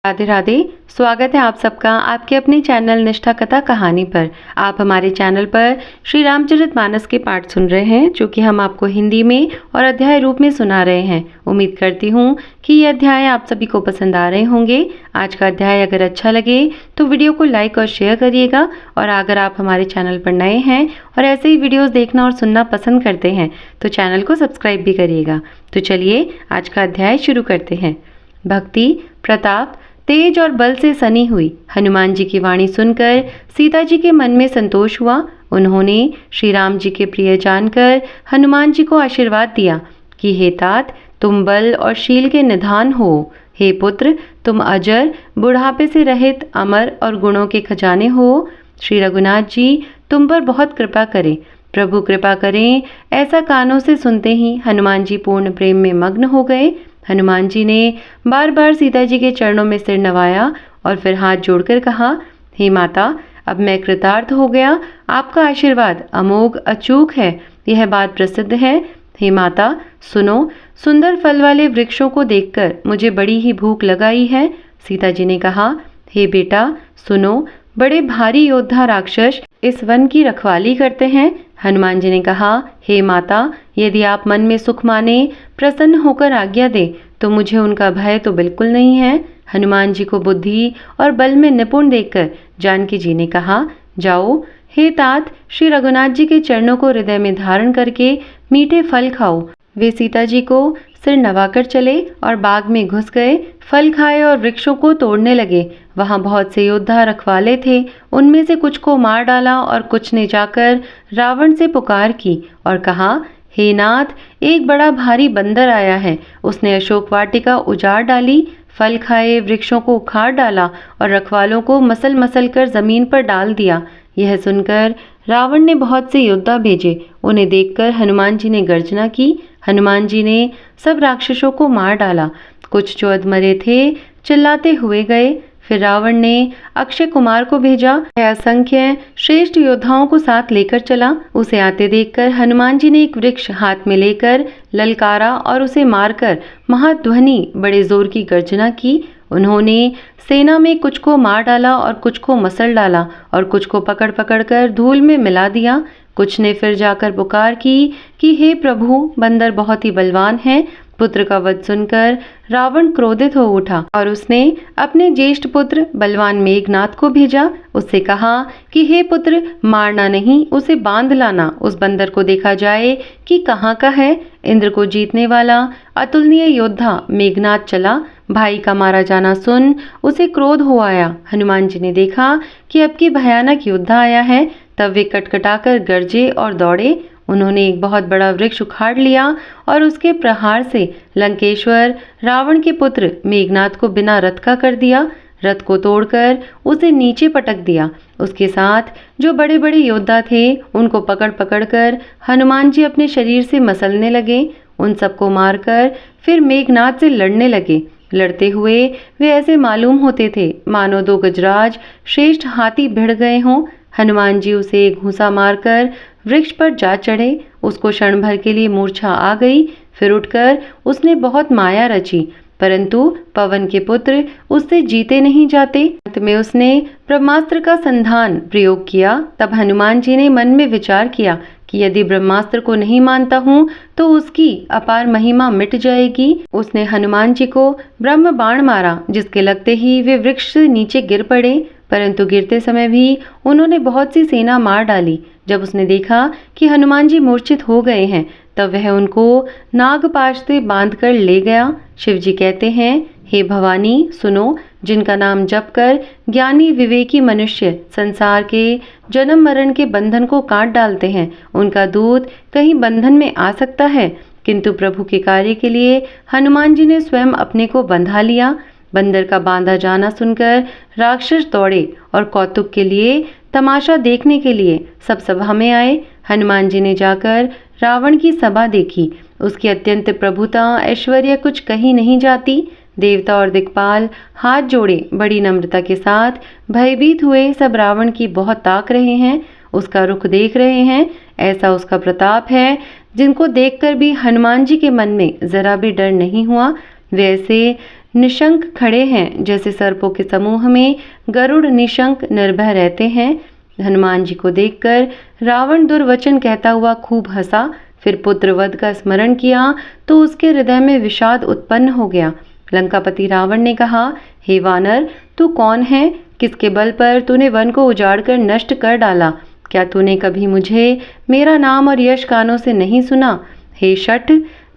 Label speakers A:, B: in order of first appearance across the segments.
A: राधे राधे। स्वागत है आप सबका आपके अपने चैनल निष्ठा कथा कहानी पर। आप हमारे चैनल पर श्री रामचरितमानस के पाठ सुन रहे हैं, जो कि हम आपको हिंदी में और अध्याय रूप में सुना रहे हैं। उम्मीद करती हूँ कि ये अध्याय आप सभी को पसंद आ रहे होंगे। आज का अध्याय अगर अच्छा लगे तो वीडियो को लाइक और शेयर करिएगा, और अगर आप हमारे चैनल पर नए हैं और ऐसे ही वीडियोज़ देखना और सुनना पसंद करते हैं तो चैनल को सब्सक्राइब भी करिएगा। तो चलिए आज का अध्याय शुरू करते हैं। भक्ति, प्रताप, तेज और बल से सनी हुई हनुमान जी की वाणी सुनकर सीता जी के मन में संतोष हुआ। उन्होंने श्री राम जी के प्रिय जानकर हनुमान जी को आशीर्वाद दिया कि हे तात, तुम बल और शील के निधान हो। हे पुत्र, तुम अजर, बुढ़ापे से रहित, अमर और गुणों के खजाने हो। श्री रघुनाथ जी तुम पर बहुत कृपा करें, प्रभु कृपा करें। ऐसा कानों से सुनते ही हनुमान जी पूर्ण प्रेम में मग्न हो गए। हनुमान जी ने बार बार सीता जी के चरणों में सिर नवाया और फिर हाथ जोड़कर कहा, हे माता, अब मैं कृतार्थ हो गया। आपका आशीर्वाद अमोघ अचूक है, यह बात प्रसिद्ध है। हे माता सुनो, सुंदर फल वाले वृक्षों को देखकर मुझे बड़ी ही भूख लगाई है। सीता जी ने कहा, हे बेटा सुनो, बड़े भारी योद्धा राक्षस इस वन की रखवाली करते हैं। हनुमान जी ने कहा, हे माता, यदि आप मन में सुख माने, प्रसन्न होकर आज्ञा दे तो मुझे उनका भय तो बिल्कुल नहीं है। हनुमान जी को बुद्धि और बल में निपुण देखकर जानकी जी ने कहा, जाओ हे तात, श्री रघुनाथ जी के चरणों को हृदय में धारण करके मीठे फल खाओ। वे सीता जी को सिर नवाकर चले और बाग में घुस गए। फल खाए और वृक्षों को तोड़ने लगे। वहां बहुत से योद्धा रखवाले थे। उनमें से कुछ को मार डाला और कुछ ने जाकर रावण से पुकार की और कहा, हे नाथ, एक बड़ा भारी बंदर आया है। उसने अशोक वाटिका उजाड़ डाली, फल खाए, वृक्षों को उखाड़ डाला और रखवालों को मसल मसल कर जमीन पर डाल दिया। यह सुनकर रावण ने बहुत से योद्धा भेजे। उन्हें देखकर हनुमान जी ने गर्जना की। हनुमान जी ने सब राक्षसों को मार डाला। कुछ जो अधमरे थे चिल्लाते हुए गए। फिर रावण ने अक्षय कुमार को भेजा। वह असंख्य श्रेष्ठ योद्धाओं को साथ लेकर चला। उसे आते देखकर हनुमान जी ने एक वृक्ष हाथ में लेकर ललकारा और उसे मारकर महाध्वनि बड़े जोर की गर्जना की। उन्होंने सेना में कुछ को मार डाला और कुछ को मसल डाला और कुछ को पकड़ पकड़ कर धूल में मिला दिया। कुछ ने फिर जाकर पुकार की कि हे प्रभु, बंदर बहुत ही बलवान है। पुत्र का वध सुनकर रावण क्रोधित हो उठा और उसने अपने ज्येष्ठ पुत्र बलवान मेघनाथ को भेजा। उससे कहा कि हे पुत्र, मारना नहीं, उसे बांध लाना। उस बंदर को देखा जाए कि कहाँ का है। इंद्र को जीतने वाला अतुलनीय योद्धा मेघनाथ चला। भाई का मारा जाना सुन उसे क्रोध हो आया। हनुमान जी ने देखा कि अब की भयानक योद्धा आया है, तब वे कटकटाकर गरजे और दौड़े। उन्होंने एक बहुत बड़ा वृक्ष उखाड़ लिया और उसके प्रहार से लंकेश्वर रावण के पुत्र मेघनाथ को बिना रथ का कर दिया। रथ को तोड़कर उसे नीचे पटक दिया। उसके साथ जो बड़े बड़े योद्धा थे उनको पकड़ पकड़ कर हनुमान जी अपने शरीर से मसलने लगे। उन सबको मारकर फिर मेघनाथ से लड़ने लगे। लड़ते हुए वे ऐसे मालूम होते थे मानो दो गजराज श्रेष्ठ हाथी भिड़ गए हों। हनुमान जी उसे एक घूंसा मारकर वृक्ष पर जा चढ़े। उसको क्षण भर के लिए मूर्छा आ गई। फिर उठकर उसने बहुत माया रची, परंतु पवन के पुत्र उससे जीते नहीं जाते। अंत में उसने ब्रह्मास्त्र का संधान प्रयोग किया। तब हनुमान जी ने मन में विचार किया कि यदि ब्रह्मास्त्र को नहीं मानता हूँ तो उसकी अपार महिमा मिट जाएगी। उसने हनुमान जी को ब्रह्म बाण मारा, जिसके लगते ही वे वृक्ष से नीचे गिर पड़े, परंतु गिरते समय भी उन्होंने बहुत सी सेना मार डाली। जब उसने देखा कि हनुमान जी मूर्छित हो गए हैं, तब वह उनको नागपाश से बांधकर ले गया। शिव जी कहते हैं, हे भवानी सुनो, जिनका नाम जप कर ज्ञानी विवेकी मनुष्य संसार के जन्म मरण के बंधन को काट डालते हैं, उनका दूत कहीं बंधन में आ सकता है। किंतु प्रभु के कार्य के लिए हनुमान जी ने स्वयं अपने को बंधा लिया। बंदर का बांधा जाना सुनकर राक्षस दौड़े और कौतुक के लिए, तमाशा देखने के लिए सब सभा में आए। हनुमान जी ने जाकर रावण की सभा देखी। उसकी अत्यंत प्रभुता ऐश्वर्य कुछ कही नहीं जाती। देवता और दिक्पाल हाथ जोड़े बड़ी नम्रता के साथ भयभीत हुए सब रावण की बहुत ताक रहे हैं, उसका रुख देख रहे हैं। ऐसा उसका प्रताप है जिनको देखकर भी हनुमान जी के मन में जरा भी डर नहीं हुआ। वैसे निशंक खड़े हैं, जैसे सर्पों के समूह में गरुड़ निशंक निर्भय रहते हैं। हनुमान जी को देखकर रावण दुर्वचन कहता हुआ खूब हंसा। फिर पुत्र वध का स्मरण किया तो उसके हृदय में विषाद उत्पन्न हो गया। लंकापति रावण ने कहा, हे वानर, तू कौन है? किसके बल पर तूने वन को उजाड़ कर नष्ट कर डाला? क्या तूने कभी मुझे, मेरा नाम और यश कानों से नहीं सुना? हे शठ,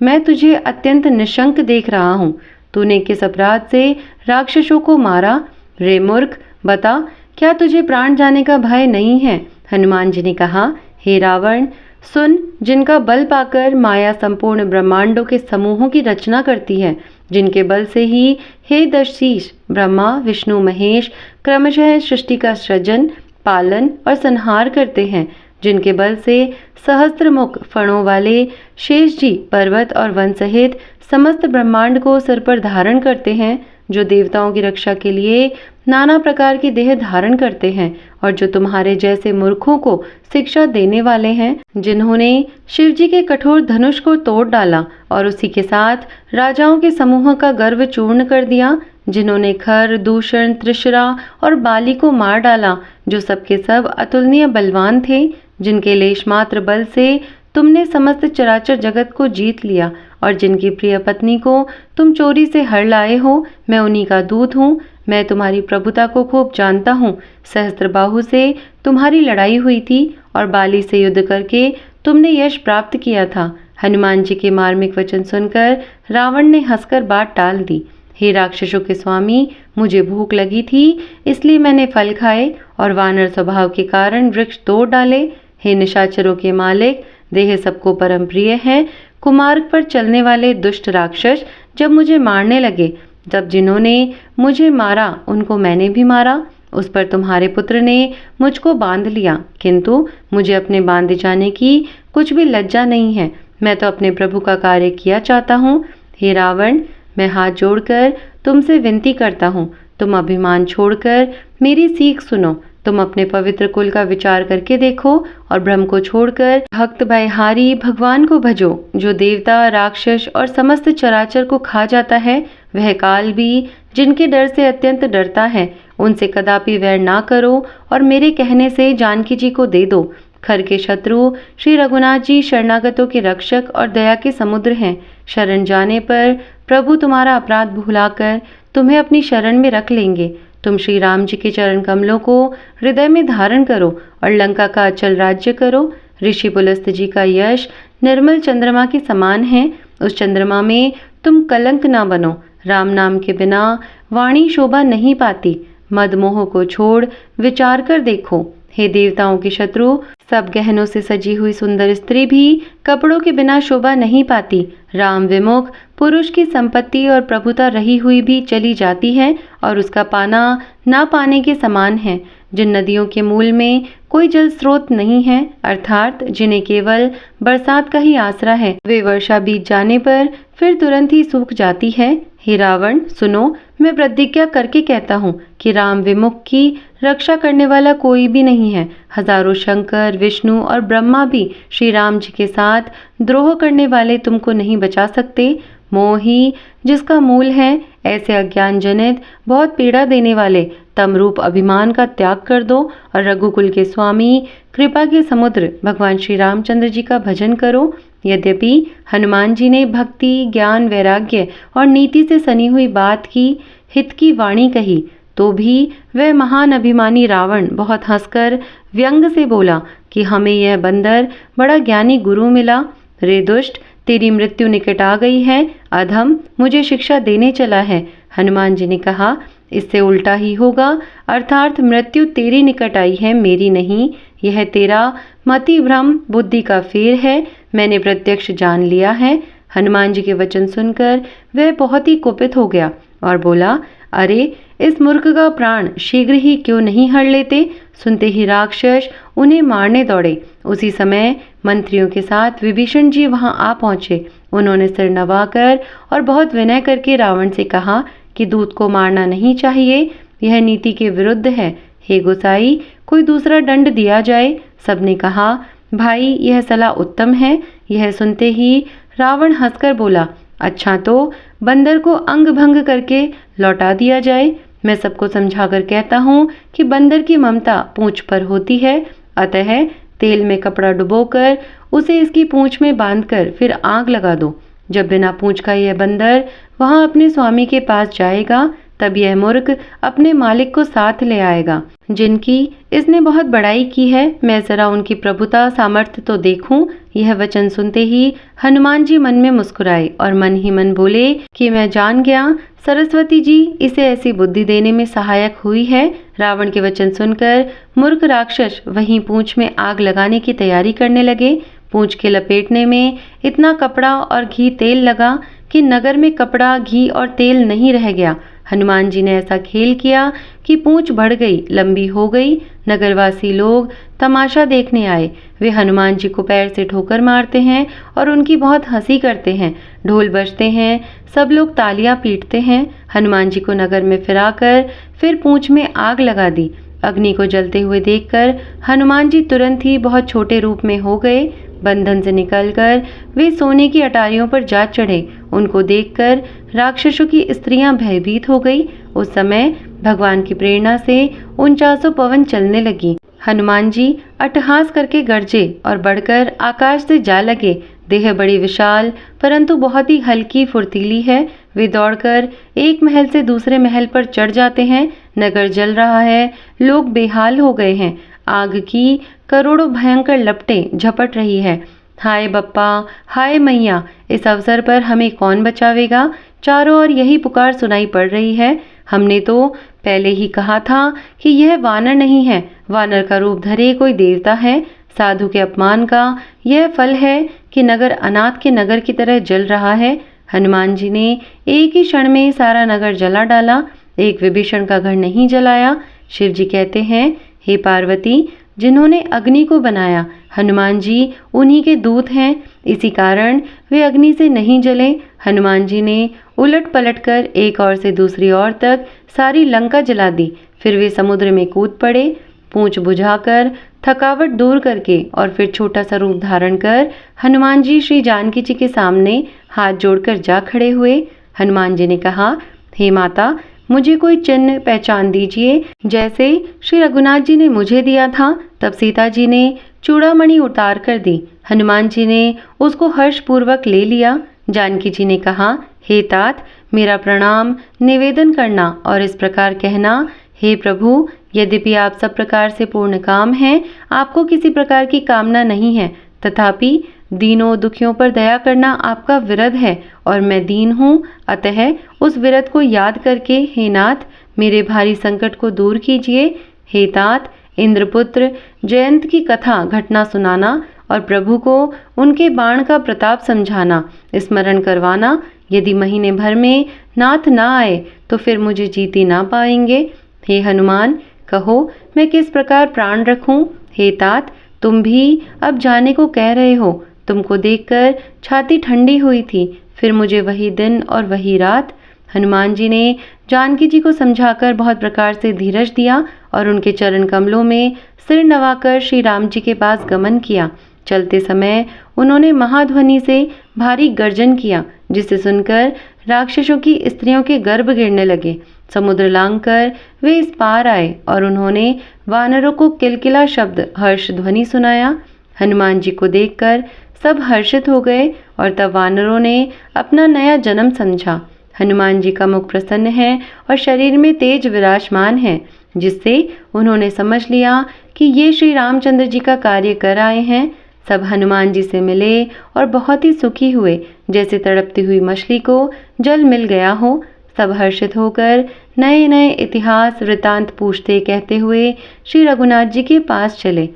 A: मैं तुझे अत्यंत निशंक देख रहा हूँ। तूने किस अपराध से राक्षसों को मारा? रे मूर्ख, बता, क्या तुझे प्राण जाने का भय नहीं है? हनुमान जी ने कहा, हे रावण, सुन, जिनका बल पाकर माया संपूर्ण ब्रह्मांडों के समूहों की रचना करती है, जिनके बल से ही हे दशशीष ब्रह्मा विष्णु महेश क्रमशः सृष्टि का सृजन, पालन और संहार करते हैं, जिनके बल से सहस्त्रमुख फणों वाले शेष जी पर्वत और वन सहित समस्त ब्रह्मांड को सिर पर धारण करते हैं, जो देवताओं की रक्षा के लिए नाना प्रकार की देह धारण करते हैं, और जो तुम्हारे जैसे मूर्खों को शिक्षा देने वाले हैं, जिन्होंने शिव जी के कठोर धनुष को तोड़ डाला और उसी के साथ राजाओं के समूह का गर्व चूर्ण कर दिया, जिन्होंने खर, दूषण, त्रिशरा और बाली को मार डाला, जो सबके सब अतुलनीय बलवान थे, जिनके लेश मात्र बल से तुमने समस्त चराचर जगत को जीत लिया, और जिनकी प्रिय पत्नी को तुम चोरी से हर लाए हो। मैं उन्हीं का दूत हूँ। मैं तुम्हारी प्रभुता को खूब जानता हूँ। सहस्त्रबाहु से तुम्हारी लड़ाई हुई थी और बाली से युद्ध करके तुमने यश प्राप्त किया था। हनुमान जी के मार्मिक वचन सुनकर रावण ने हंसकर बात टाल दी। हे राक्षसों के स्वामी, मुझे भूख लगी थी, इसलिए मैंने फल खाए और वानर स्वभाव के कारण वृक्ष तोड़ डाले। हे निशाचरों के मालिक, देह सबको परम प्रिय है। कुमार्ग पर चलने वाले दुष्ट राक्षस जब मुझे मारने लगे, तब जिन्होंने मुझे मारा उनको मैंने भी मारा। उस पर तुम्हारे पुत्र ने मुझको बांध लिया, किंतु मुझे अपने बांधे जाने की कुछ भी लज्जा नहीं है। मैं तो अपने प्रभु का कार्य किया चाहता हूँ। हे रावण, मैं हाथ जोड़कर तुमसे विनती करता हूँ, तुम अभिमान छोड़कर मेरी सीख सुनो। तुम अपने पवित्र कुल का विचार करके देखो और भ्रम को छोड़कर भक्त भयहारी भगवान को भजो, जो देवता, राक्षस और समस्त चराचर को खा जाता है। वह काल भी जिनके डर से अत्यंत डरता है, उनसे कदापि वैर ना करो और मेरे कहने से जानकी जी को दे दो। खर के शत्रु श्री रघुनाथ जी शरणागतों के रक्षक और दया के समुद्र हैं। शरण जाने पर प्रभु तुम्हारा अपराध भुलाकर तुम्हें अपनी शरण में रख लेंगे। तुम श्री राम जी के चरण कमलों को हृदय में धारण करो और लंका का अचल राज्य करो। ऋषि पुलस्त जी का यश निर्मल चंद्रमा के समान है। उस चंद्रमा में तुम कलंक ना बनो। राम नाम के बिना वाणी शोभा नहीं पाती। मद मोह को छोड़ विचार कर देखो। हे देवताओं के शत्रु, सब गहनों से सजी हुई सुंदर स्त्री भी कपड़ों के बिना शोभा नहीं पाती। राम विमुख पुरुष की संपत्ति और प्रभुता रही हुई भी चली जाती है और उसका पाना ना पाने के समान है। जिन नदियों के मूल में कोई जल स्रोत नहीं है, अर्थात जिन्हें केवल बरसात का ही आसरा है, वे वर्षा बीत जाने पर फिर तुरंत ही सूख जाती है। हे रावण, सुनो, मैं प्रतिज्ञा करके कहता हूँ कि राम विमुख की रक्षा करने वाला कोई भी नहीं है। हजारों शंकर, विष्णु और ब्रह्मा भी श्री राम जी के साथ द्रोह करने वाले तुमको नहीं बचा सकते। मोह ही जिसका मूल है, ऐसे अज्ञान जनित बहुत पीड़ा देने वाले तम रूप अभिमान का त्याग कर दो और रघुकुल के स्वामी, कृपा के समुद्र भगवान श्री रामचंद्र जी का भजन करो। यद्यपि हनुमान जी ने भक्ति, ज्ञान, वैराग्य और नीति से सनी हुई बात की हित की वाणी कही, तो भी वह महान अभिमानी रावण बहुत हंसकर व्यंग से बोला कि हमें यह बंदर बड़ा ज्ञानी गुरु मिला। रे दुष्ट, तेरी मृत्यु निकट आ गई है। अधम, मुझे शिक्षा देने चला है। हनुमान जी ने कहा, इससे उल्टा ही होगा, अर्थात मृत्यु तेरी निकट आई है, मेरी नहीं। यह तेरा मति भ्रम बुद्धि का फेर है, मैंने प्रत्यक्ष जान लिया है। हनुमान जी के वचन सुनकर वह बहुत ही कुपित हो गया और बोला, अरे, इस मूर्ख का प्राण शीघ्र ही क्यों नहीं हर लेते। सुनते ही राक्षस उन्हें मारने दौड़े। उसी समय मंत्रियों के साथ विभीषण जी वहां आ पहुंचे। उन्होंने सिर नवाकर और बहुत विनय करके रावण से कहा कि दूत को मारना नहीं चाहिए, यह नीति के विरुद्ध है। हे गोसाई, कोई दूसरा दंड दिया जाए। सबने कहा, भाई, यह सलाह उत्तम है। यह सुनते ही रावण हंसकर बोला, अच्छा तो बंदर को अंग भंग करके लौटा दिया जाए। मैं सबको समझाकर कहता हूँ कि बंदर की ममता पूंछ पर होती है, अतः तेल में कपड़ा डुबोकर उसे इसकी पूंछ में बांधकर फिर आग लगा दो। जब बिना पूंछ का यह बंदर वहां अपने स्वामी के पास जाएगा, तब यह मूर्ख अपने मालिक को साथ ले आएगा, जिनकी इसने बहुत बड़ाई की है। मैं जरा उनकी प्रभुता सामर्थ्य तो देखूं। यह वचन सुनते ही हनुमान जी मन में मुस्कुराए और मन ही मन बोले कि मैं जान गया, सरस्वती जी इसे ऐसी बुद्धि देने में सहायक हुई है। रावण के वचन सुनकर मूर्ख राक्षस वहीं पूंछ में आग लगाने की तैयारी करने लगे। पूंछ के लपेटने में इतना कपड़ा और घी तेल लगा कि नगर में कपड़ा, घी और तेल नहीं रह गया। हनुमान जी ने ऐसा खेल किया कि पूंछ बढ़ गई, लंबी हो गई। नगरवासी लोग तमाशा देखने आए। वे हनुमान जी को पैर से ठोकर मारते हैं और उनकी बहुत हंसी करते हैं। ढोल बजते हैं, सब लोग तालियां पीटते हैं। हनुमान जी को नगर में फिराकर फिर पूंछ में आग लगा दी। अग्नि को जलते हुए देखकर हनुमान जी तुरंत ही बहुत छोटे रूप में हो गए। बंधन से निकलकर वे सोने की अटारियों पर जा चढ़े। उनको देखकर राक्षसों की स्त्रियां भयभीत हो गई। उस समय भगवान की प्रेरणा से 49 पवन चलने लगी। हनुमान जी अट्टहास करके गरजे और बढ़कर आकाश से जा लगे। देह बड़ी विशाल परंतु बहुत ही हल्की फुर्तीली है। वे दौड़कर एक महल से दूसरे महल पर चढ़ जाते हैं। नगर जल रहा है, लोग बेहाल हो गए हैं। आग की करोड़ों भयंकर लपटें झपट रही है। हाय बप्पा, हाय मैया, इस अवसर पर हमें कौन बचावेगा? चारों ओर यही पुकार सुनाई पड़ रही है। हमने तो पहले ही कहा था कि यह वानर नहीं है, वानर का रूप धरे कोई देवता है। साधु के अपमान का यह फल है कि नगर अनाथ के नगर की तरह जल रहा है। हनुमान जी ने एक ही क्षण में सारा नगर जला डाला, एक विभीषण का घर नहीं जलाया। शिव जी कहते हैं, हे पार्वती, जिन्होंने अग्नि को बनाया, हनुमान जी उन्हीं के दूत हैं, इसी कारण वे अग्नि से नहीं जले। हनुमान जी ने उलट पलट कर एक ओर से दूसरी ओर तक सारी लंका जला दी। फिर वे समुद्र में कूद पड़े। पूंछ बुझाकर थकावट दूर करके और फिर छोटा सा रूप धारण कर हनुमान जी श्री जानकी जी के सामने हाथ जोड़कर जा खड़े हुए। हनुमान जी ने कहा, हे माता, मुझे कोई चिन्ह पहचान दीजिए, जैसे श्री रघुनाथ जी ने मुझे दिया था। तब सीता जी ने चूड़ामणि उतार कर दी। हनुमान जी ने उसको हर्ष पूर्वक ले लिया। जानकी जी ने कहा, हे तात, मेरा प्रणाम निवेदन करना और इस प्रकार कहना, हे प्रभु, यद्यपि आप सब प्रकार से पूर्ण काम हैं, आपको किसी प्रकार की कामना नहीं है, तथापि दीनों दुखियों पर दया करना आपका विरध है और मैं दीन हूँ। अतः उस विरध को याद करके हे नाथ, मेरे भारी संकट को दूर कीजिए। हे तात, इंद्रपुत्र जयंत की कथा घटना सुनाना और प्रभु को उनके बाण का प्रताप समझाना, स्मरण करवाना। यदि महीने भर में नाथ ना आए तो फिर मुझे जीती ना पाएंगे। हे हनुमान, कहो मैं किस प्रकार प्राण रखूं? हे तात, तुम भी अब जाने को कह रहे हो। तुमको देखकर छाती ठंडी हुई थी। फिर मुझे वही दिन और वही रात। हनुमान जी ने जानकी जी को समझाकर बहुत प्रकार से धीरज दिया और उनके चरण कमलों में सिर नवाकर श्री राम जी के पास गमन किया। चलते समय उन्होंने महाध्वनि से भारी गर्जन किया, जिसे सुनकर राक्षसों की स्त्रियों के गर्भ गिरने लगे। समुद्र लांघकर वे इस पार आए और उन्होंने वानरों को किलकिला शब्द हर्ष ध्वनि सुनाया। हनुमान जी को देखकर सब हर्षित हो गए और तब वानरों ने अपना नया जन्म समझा। हनुमान जी का मुख प्रसन्न है और शरीर में तेज विराजमान है, जिससे उन्होंने समझ लिया कि ये श्री रामचंद्र जी का कार्य कर आए हैं। सब हनुमान जी से मिले और बहुत ही सुखी हुए, जैसे तड़पती हुई मछली को जल मिल गया हो। सब हर्षित होकर नए नए इतिहास वृतांत पूछते कहते हुए श्री रघुनाथ जी के पास चले।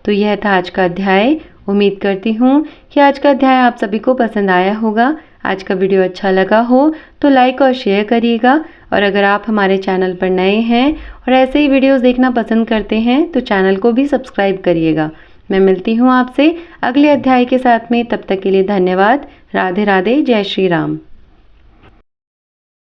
A: तो यह था आज का अध्याय। उम्मीद करती हूँ कि आज का अध्याय आप सभी को पसंद आया होगा। आज का वीडियो अच्छा लगा हो तो लाइक और शेयर करिएगा, और अगर आप हमारे चैनल पर नए हैं और ऐसे ही वीडियोस देखना पसंद करते हैं तो चैनल को भी सब्सक्राइब करिएगा। मैं मिलती हूँ आपसे अगले अध्याय के साथ में। तब तक के लिए धन्यवाद। राधे राधे। जय श्री राम।